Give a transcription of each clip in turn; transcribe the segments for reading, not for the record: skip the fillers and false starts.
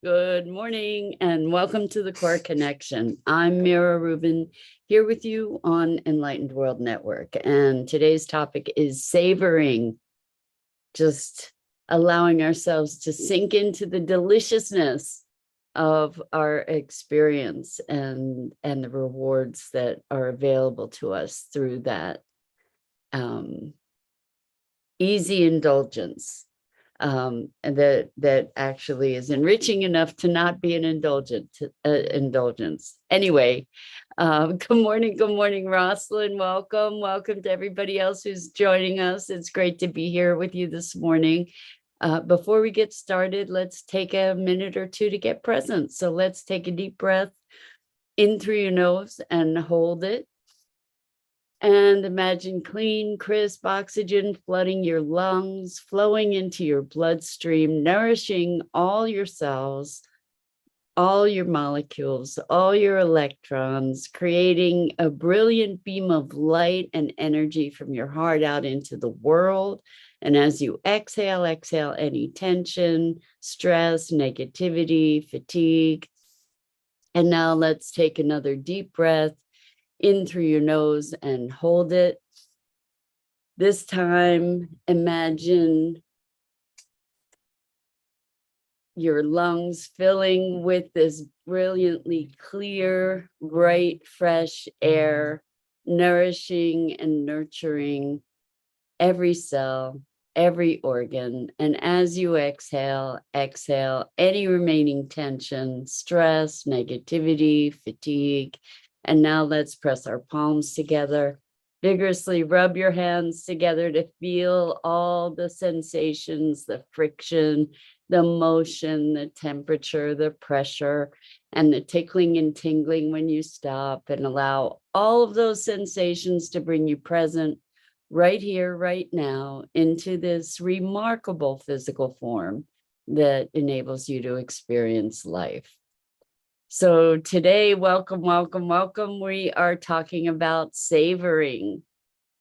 Good morning and welcome to the Core Connection. I'm Mira Rubin here with you on Enlightened World Network. And today's topic is savoring, just allowing ourselves to sink into the deliciousness of our experience and the rewards that are available to us through that easy indulgence. And that actually is enriching enough to not be an indulgence. Anyway, good morning, Rosalind. Welcome to everybody else who's joining us. It's great to be here with you this morning. Before we get started, let's take a minute or two to get present. So let's take a deep breath in through your nose and hold it. And imagine clean, crisp oxygen flooding your lungs, flowing into your bloodstream, nourishing all your cells, all your molecules, all your electrons, creating a brilliant beam of light and energy from your heart out into the world. And as you exhale any tension, stress, negativity, fatigue. And now let's take another deep breath in through your nose and hold it. This time, imagine your lungs filling with this brilliantly clear, bright, fresh air, nourishing and nurturing every cell, every organ. And as you exhale any remaining tension, stress, negativity, fatigue. And now let's press our palms together. Vigorously rub your hands together to feel all the sensations, the friction, the motion, the temperature, the pressure, and the tickling and tingling when you stop, and allow all of those sensations to bring you present right here, right now, into this remarkable physical form that enables you to experience life. So today, welcome. We are talking about savoring.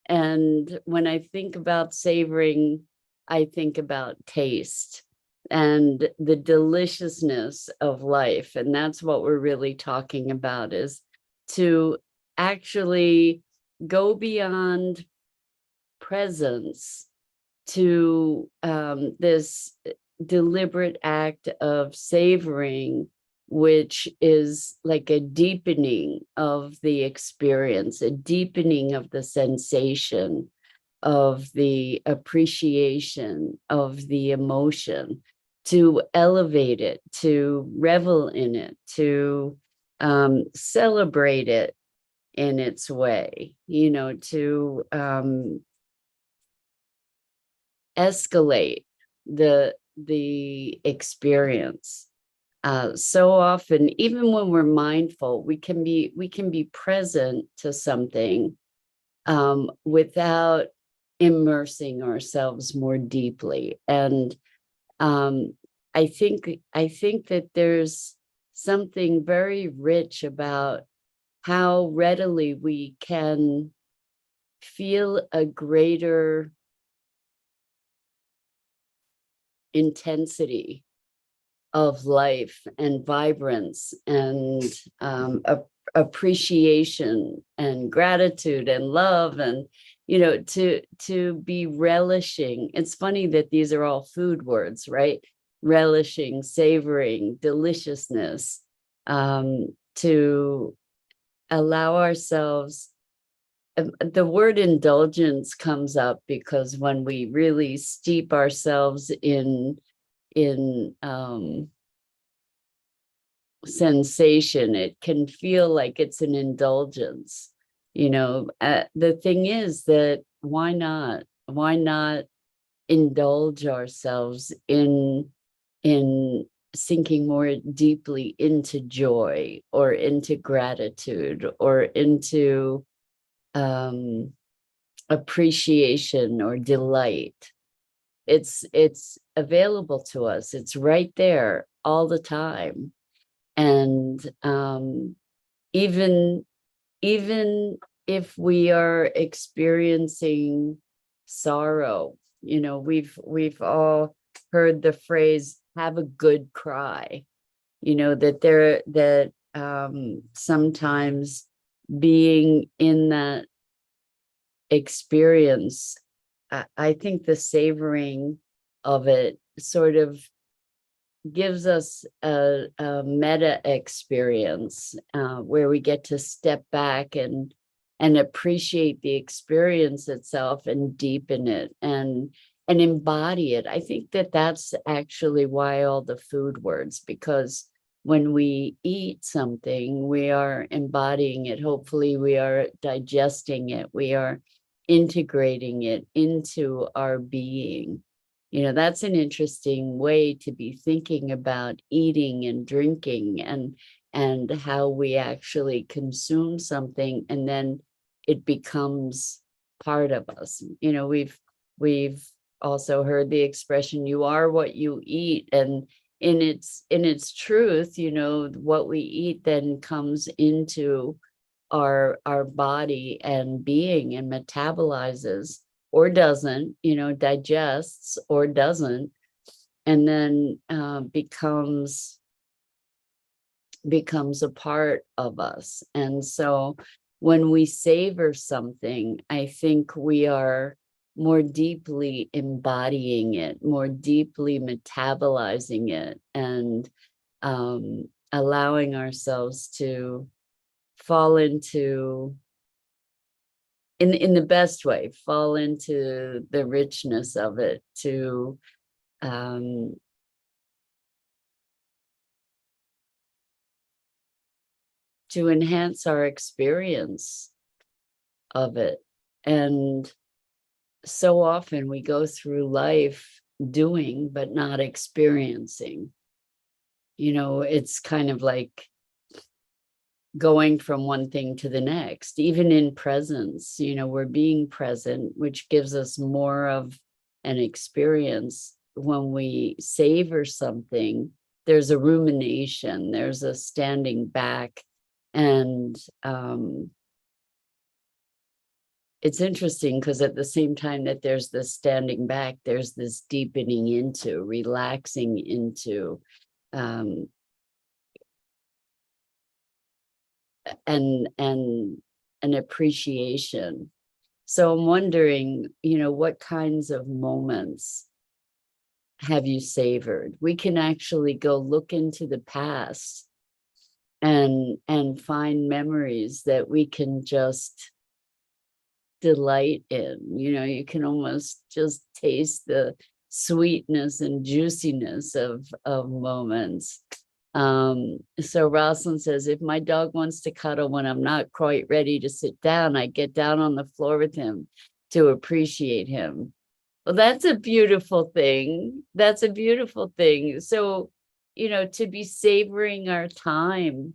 And when I think about savoring, I think about taste and the deliciousness of life. And that's what we're really talking about, is to actually go beyond presence to this deliberate act of savoring, which is like a deepening of the experience, a deepening of the sensation, of the appreciation, of the emotion, to elevate it, to revel in it, to celebrate it in its way, to escalate the experience. So often, even when we're mindful, we can be present to something without immersing ourselves more deeply. And I think that there's something very rich about how readily we can feel a greater intensity of life and vibrance and appreciation and gratitude and love, and to be relishing. It's funny that these are all food words, right? Relishing, savoring, deliciousness, to allow ourselves. The word indulgence comes up because when we really steep ourselves in sensation, it can feel like it's an indulgence. The thing is that why not indulge ourselves in sinking more deeply into joy or into gratitude or into appreciation or delight. It's available to us. It's right there all the time. And even if we are experiencing sorrow, we've all heard the phrase, have a good cry. that sometimes being in that experience, I think the savoring of it sort of gives us a meta experience where we get to step back and appreciate the experience itself and deepen it and embody it. I think that that's actually why all the food words, because when we eat something, we are embodying it. Hopefully we are digesting it. We are integrating it into our being. That's an interesting way to be thinking about eating and drinking and how we actually consume something and then it becomes part of us. We've also heard the expression, you are what you eat, and in its truth, what we eat then comes into our body and being and metabolizes or doesn't, digests or doesn't, and then becomes a part of us. And so when we savor something, I think we are more deeply embodying it, more deeply metabolizing it, and allowing ourselves to fall into, in the best way, fall into the richness of it, to enhance our experience of it. And so often we go through life doing but not experiencing. It's kind of like going from one thing to the next. Even in presence, we're being present, which gives us more of an experience. When we savor something, there's a rumination, there's a standing back, and it's interesting because at the same time that there's this standing back, there's this deepening into, relaxing into, and an appreciation. So I'm wondering, what kinds of moments have you savored? We can actually go look into the past and find memories that we can just delight in. You can almost just taste the sweetness and juiciness of moments. So Rosalind says, if my dog wants to cuddle when I'm not quite ready to sit down, I get down on the floor with him to appreciate him. Well, that's a beautiful thing. That's a beautiful thing. So, to be savoring our time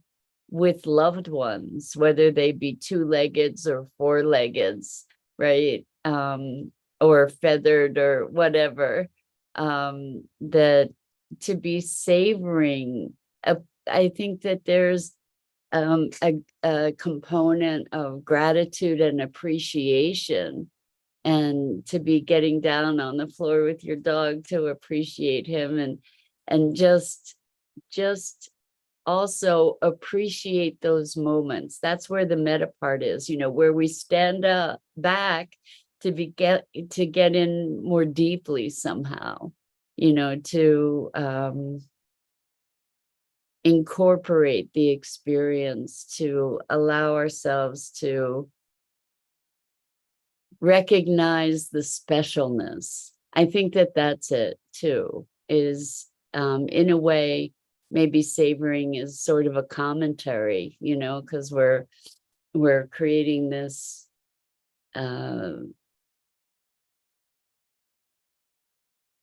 with loved ones, whether they be two-leggeds or four-leggeds, right? Or feathered or whatever, that to be savoring, I think that there's a component of gratitude and appreciation, and to be getting down on the floor with your dog to appreciate him, and just also appreciate those moments. That's where the meta part is, where we stand up back to get in more deeply somehow, to incorporate the experience, to allow ourselves to recognize the specialness. I think that that's it too, is in a way, maybe savoring is sort of a commentary, because we're creating this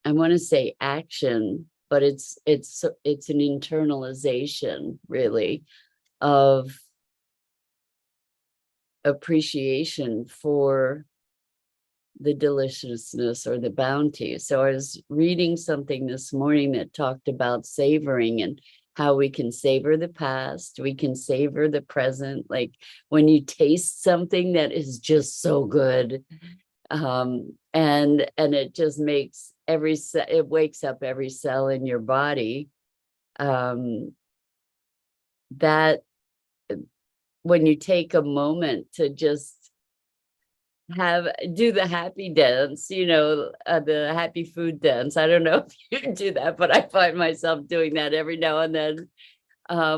I want to say action, but it's an internalization, really, of appreciation for the deliciousness or the bounty. So I was reading something this morning that talked about savoring and how we can savor the past, we can savor the present. Like when you taste something that is just so good, and it just makes it wakes up every cell in your body. that when you take a moment to just do the happy dance, the happy food dance. I don't know if you do that, but I find myself doing that every now and then,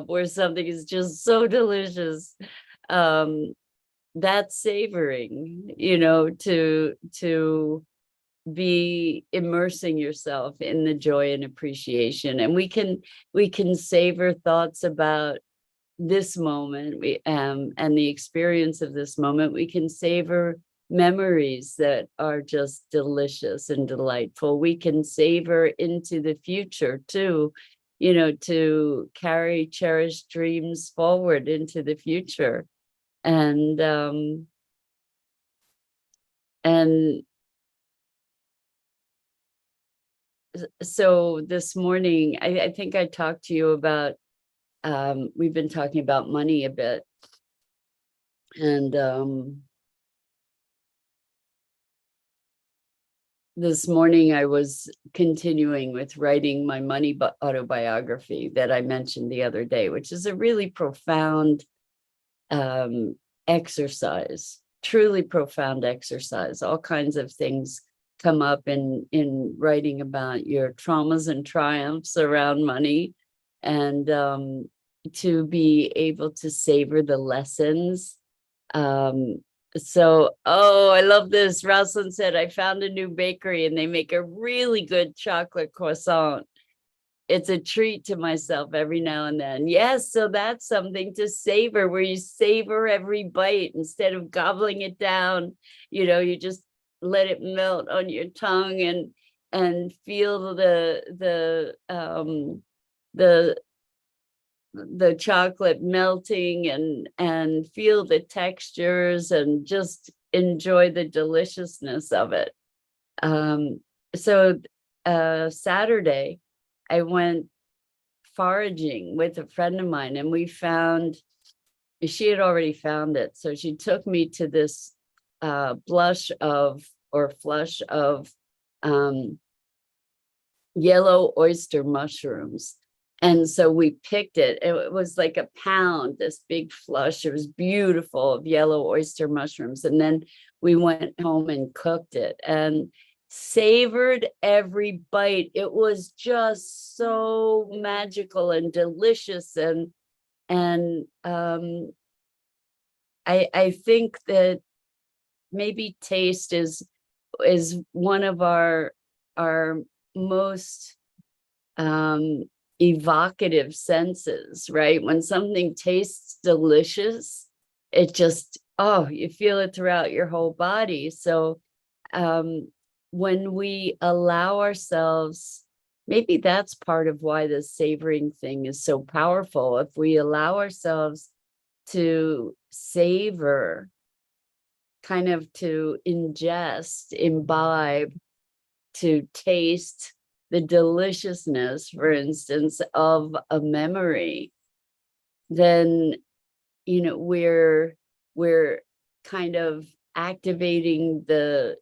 where something is just so delicious. Um, that's savoring, to be immersing yourself in the joy and appreciation. And we can savor thoughts about this moment, and the experience of this moment. We can savor memories that are just delicious and delightful. We can savor into the future too, to carry cherished dreams forward into the future. And so this morning, I think I talked to you about, we've been talking about money a bit. And this morning I was continuing with writing my money autobiography that I mentioned the other day, which is a really profound exercise, truly profound exercise. All kinds of things come up in writing about your traumas and triumphs around money, and to be able to savor the lessons. I love this. Rosalind said, I found a new bakery and they make a really good chocolate croissant. It's a treat to myself every now and then. Yes, so that's something to savor, where you savor every bite instead of gobbling it down. You just let it melt on your tongue and feel the chocolate melting, and feel the textures and just enjoy the deliciousness of it. So Saturday, I went foraging with a friend of mine, and she had already found it. So she took me to this flush of yellow oyster mushrooms. And so we picked it. It was like a pound, this big flush. It was beautiful, of yellow oyster mushrooms. And then we went home and cooked it and savored every bite. It was just so magical and delicious. And I think that maybe taste is one of our most evocative senses, right? When something tastes delicious, it just, you feel it throughout your whole body. So when we allow ourselves, maybe that's part of why the savoring thing is so powerful. If we allow ourselves to savor, kind of to ingest, imbibe, to taste the deliciousness, for instance, of a memory, then we're kind of activating the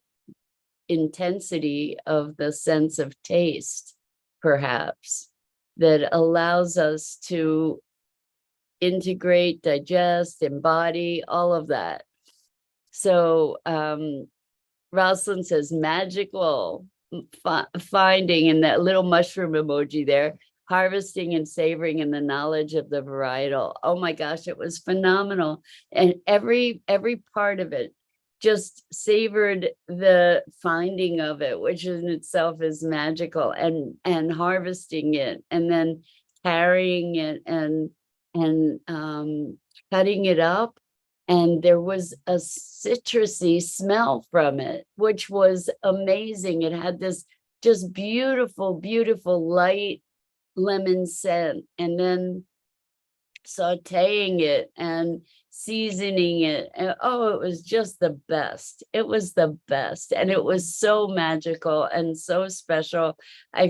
intensity of the sense of taste, perhaps, that allows us to integrate, digest, embody, all of that. So Rosalind says, magical finding, in that little mushroom emoji there, harvesting and savoring in the knowledge of the varietal. Oh my gosh, it was phenomenal. And every part of it just savored the finding of it, which in itself is magical, and harvesting it, and then carrying it, and cutting it up. And there was a citrusy smell from it, which was amazing. It had this just beautiful, beautiful light lemon scent. And then sauteing it and seasoning it. And it was just the best. It was the best. And it was so magical and so special. I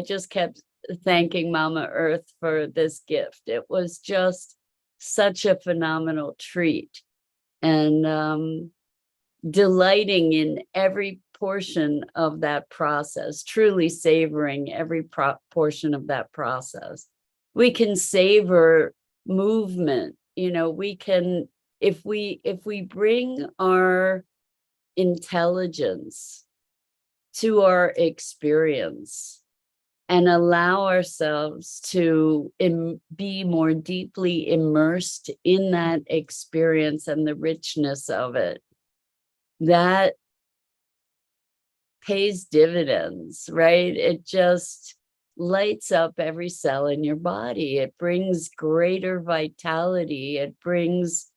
just kept thanking Mama Earth for this gift. It was just such a phenomenal treat, and delighting in every portion of that process, truly savoring every portion of that process. We can savor movement. We can, if we bring our intelligence to our experience and allow ourselves to be more deeply immersed in that experience and the richness of it, that pays dividends, right? It just lights up every cell in your body. It brings greater vitality. It brings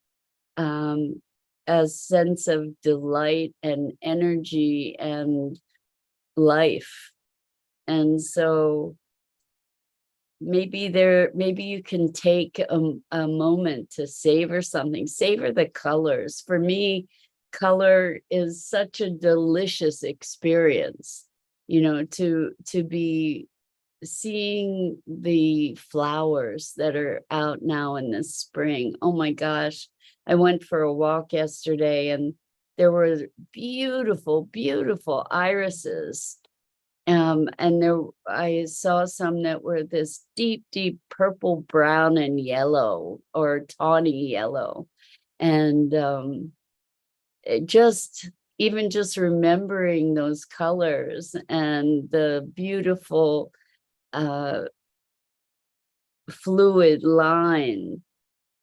a sense of delight and energy and life. And so maybe you can take a moment to savor something, savor the colors. For me, color is such a delicious experience, to be seeing the flowers that are out now in the spring. Oh my gosh. I went for a walk yesterday and there were beautiful, beautiful irises. And I saw some that were this deep, deep purple, brown, and yellow, or tawny yellow. And even just remembering those colors and the beautiful fluid line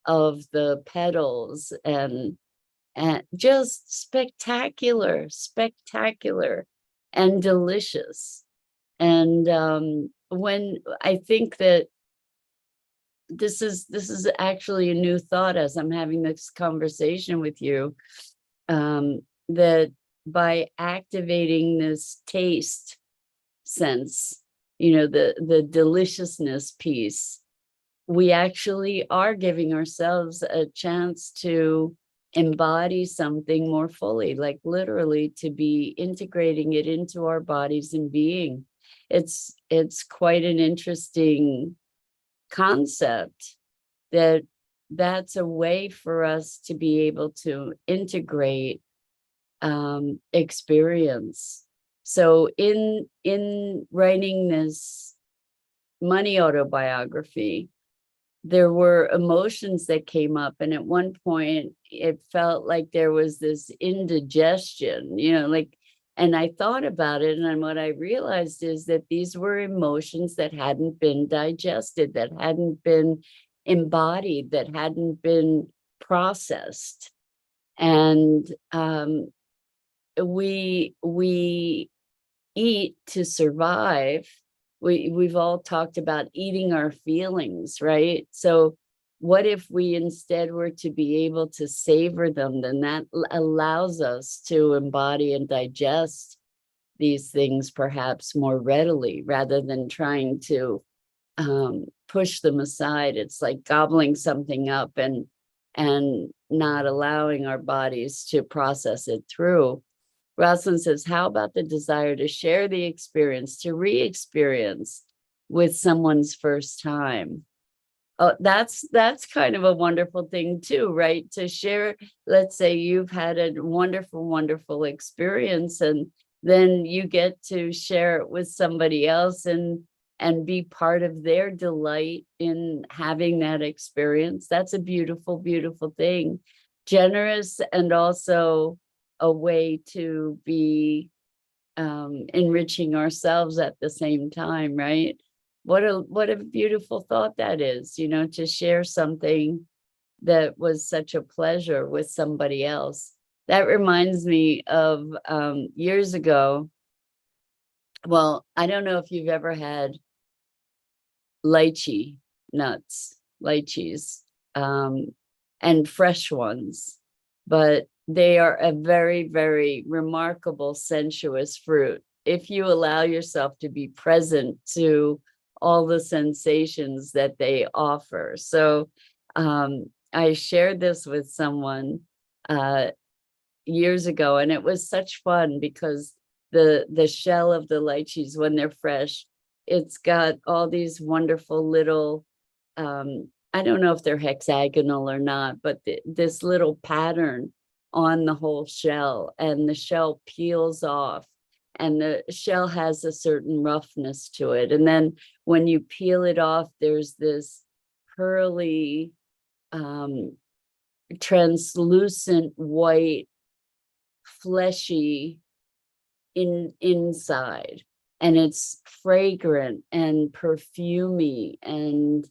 of the petals, and just spectacular, spectacular, and delicious. And when I think that this is actually a new thought as I'm having this conversation with you, that by activating this taste sense, the deliciousness piece, we actually are giving ourselves a chance to embody something more fully, like literally to be integrating it into our bodies and being. It's quite an interesting concept, that's a way for us to be able to integrate experience. So in writing this money autobiography, there were emotions that came up, and at one point it felt like there was this indigestion, and I thought about it, and what I realized is that these were emotions that hadn't been digested, that hadn't been embodied, that hadn't been processed. And we eat to survive. We've all talked about eating our feelings, right? So what if we instead were to be able to savor them? Then that allows us to embody and digest these things perhaps more readily, rather than trying to push them aside. It's like gobbling something up and not allowing our bodies to process it through. Rosalind says, how about the desire to share the experience, to re-experience with someone's first time? Oh, that's kind of a wonderful thing too, right? To share, let's say you've had a wonderful, wonderful experience, and then you get to share it with somebody else and be part of their delight in having that experience. That's a beautiful, beautiful thing. Generous, and also a way to be enriching ourselves at the same time, right? What a beautiful thought that is, to share something that was such a pleasure with somebody else. That reminds me of years ago. Well, I don't know if you've ever had lychee nuts, lychees, and fresh ones, but they are a very, very remarkable, sensuous fruit if you allow yourself to be present to all the sensations that they offer. So I shared this with someone years ago, and it was such fun because the shell of the lychees, when they're fresh, it's got all these wonderful little, I don't know if they're hexagonal or not, but this little pattern on the whole shell, and the shell peels off, and the shell has a certain roughness to it. And then when you peel it off, there's this pearly translucent white, fleshy inside, and it's fragrant and perfumey, and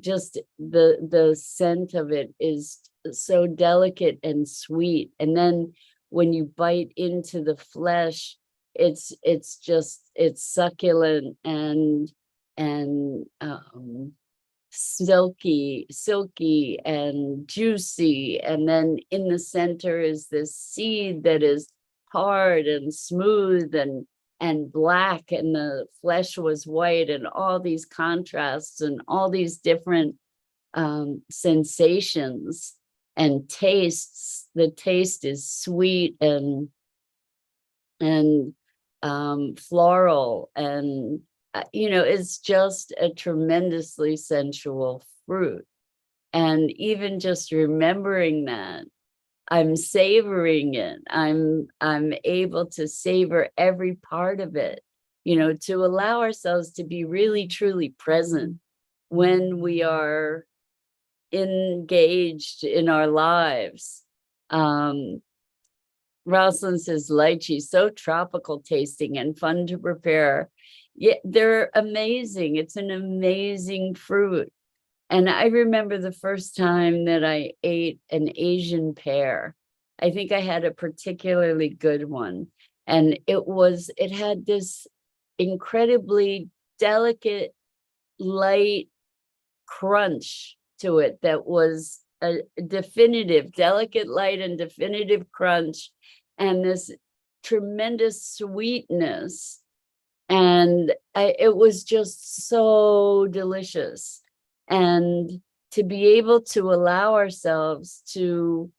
just the scent of it is so delicate and sweet. And then when you bite into the flesh, it's succulent and silky and juicy. And then in the center is this seed that is hard and smooth and black, and the flesh was white, and all these contrasts and all these different sensations and tastes. The taste is sweet and floral, and it's just a tremendously sensual fruit. And even just remembering that, I'm savoring it. I'm able to savor every part of it, to allow ourselves to be really truly present when we are engaged in our lives. Rosalind says lychee, so tropical tasting and fun to prepare. Yeah, they're amazing. It's an amazing fruit. And I remember the first time that I ate an Asian pear. I think I had a particularly good one. And it had this incredibly delicate, light crunch to it that was a definitive, delicate, light, and definitive crunch, and this tremendous sweetness. And it was just so delicious. And to be able to allow ourselves to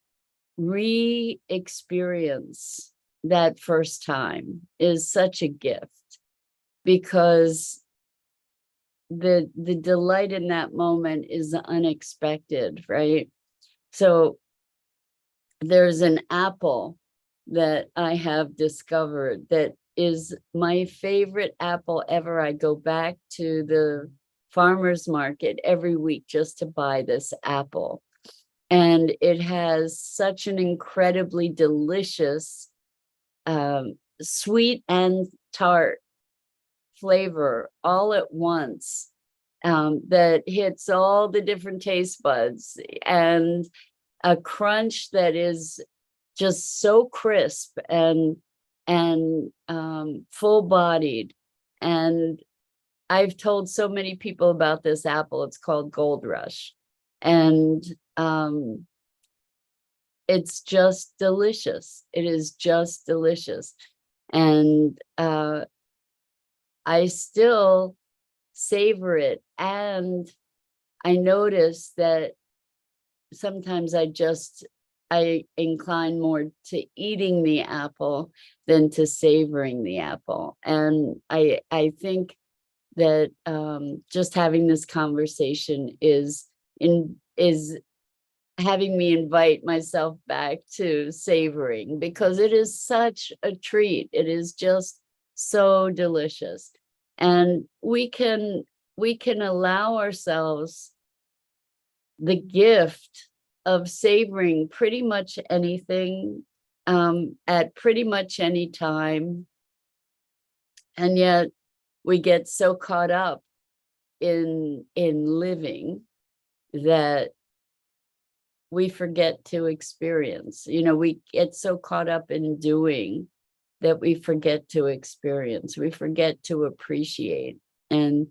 re-experience that first time is such a gift, because the delight in that moment is unexpected, right? So there's an apple that I have discovered that is my favorite apple ever. I go back to the farmer's market every week just to buy this apple. And it has such an incredibly delicious, sweet and tart flavor all at once, that hits all the different taste buds, and a crunch that is just so crisp and full-bodied. And I've told so many people about this apple. It's called Gold Rush, and it's just delicious. It is just delicious. And I still savor it. And I notice that sometimes I incline more to eating the apple than to savoring the apple. And I think that just having this conversation is having me invite myself back to savoring, because it is such a treat. It is just so delicious. And we can allow ourselves the gift of savoring pretty much anything, at pretty much any time. And yet we get so caught up in living that we forget to experience. We get so caught up in doing that we forget to experience. We forget to appreciate. And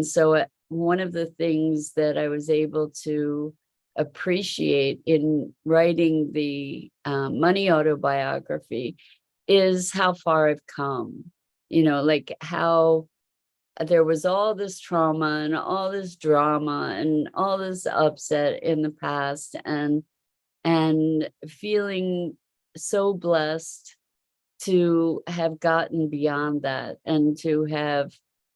so one of the things that I was able to appreciate in writing the money autobiography is how far I've come. Like how there was all this trauma and all this drama and all this upset in the past, and feeling so blessed to have gotten beyond that and to have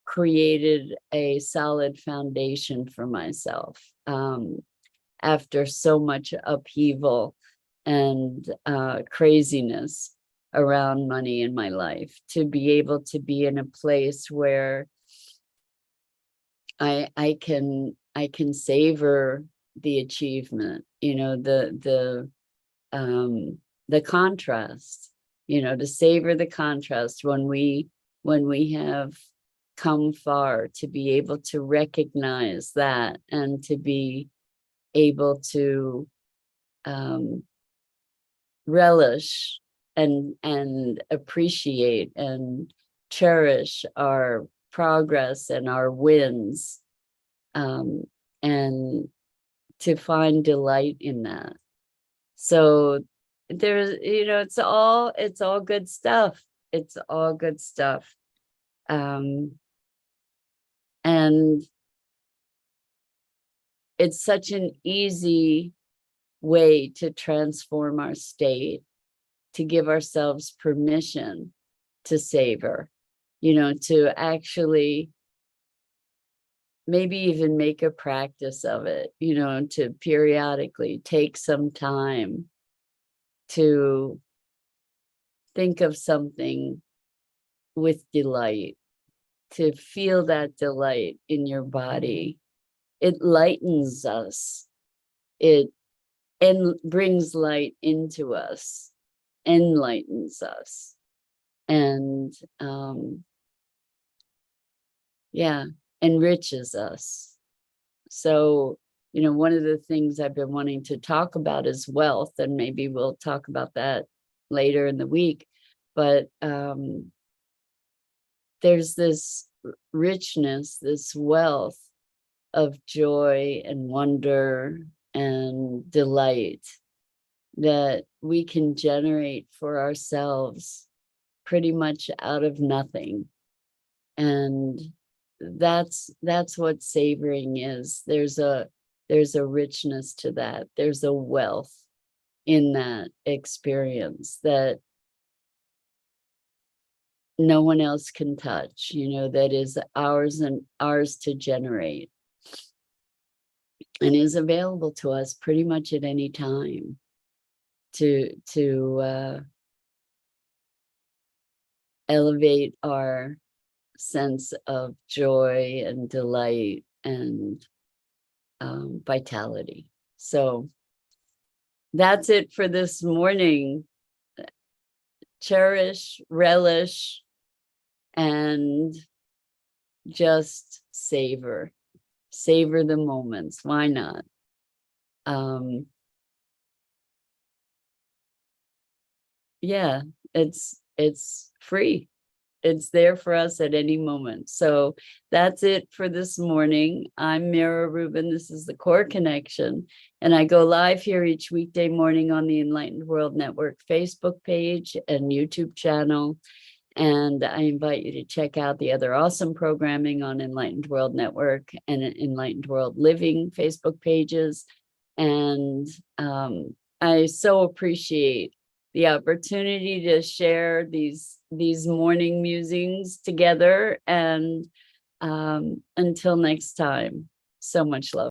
created a solid foundation for myself, after so much upheaval and craziness around money in my life, to be able to be in a place where I can savor the achievement, the contrast, to savor the contrast when we have come far, to be able to recognize that and to be able to relish and appreciate and cherish our progress and our wins, and to find delight in that. So there's, it's all good stuff. It's all good stuff. And it's such an easy way to transform our state, to give ourselves permission to savor, to actually maybe even make a practice of it, to periodically take some time to think of something with delight, to feel that delight in your body. It lightens us. It brings light into us, enlightens us, and enriches us. So, one of the things I've been wanting to talk about is wealth, and maybe we'll talk about that later in the week. But there's this richness, this wealth of joy and wonder and delight that we can generate for ourselves pretty much out of nothing. And that's what savoring is. There's a richness to that. There's a wealth in that experience that no one else can touch, that is ours and ours to generate, and is available to us pretty much at any time to elevate our sense of joy and delight and vitality. So that's it for this morning. Cherish, relish, and just savor the moments. Why not? It's free. It's there for us at any moment. So that's it for this morning. I'm Mira Rubin. This is the Core Connection. And I go live here each weekday morning on the Enlightened World Network Facebook page and YouTube channel. And I invite you to check out the other awesome programming on Enlightened World Network and Enlightened World Living Facebook pages. And I so appreciate the opportunity to share these morning musings together. And until next time, so much love.